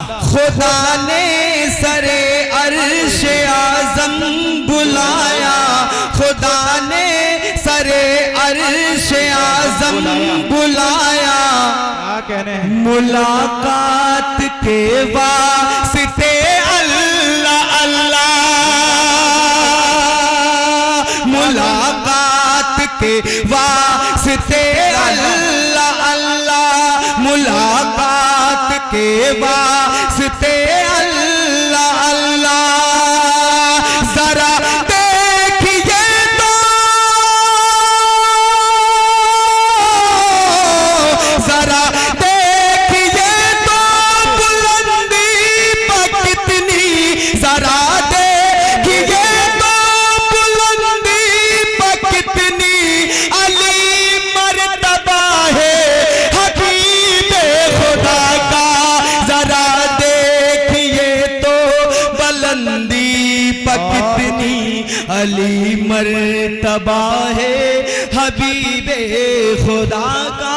खुदा ने सरे अर्श आज़म बुलाया, खुदा ने सरे अर्श आज़म बुलाया। मुलाकात के वास्ते अल्लाह अल्लाह, मुलाकात के वास्ते अल्लाह अल्लाह, मुलाकात के वास्ते अल्लाह अल्लाह। जरा देखिए तो, जरा देखिए तो बुलंदी पर कितनी, जरा देखिए तो बुलंदी पर कितनी अली मर्तबा है हबीबे खुदा का। जरा देखिए तो बुलंदी पर कितनी अली मर्तबा है हबीबे खुदा का।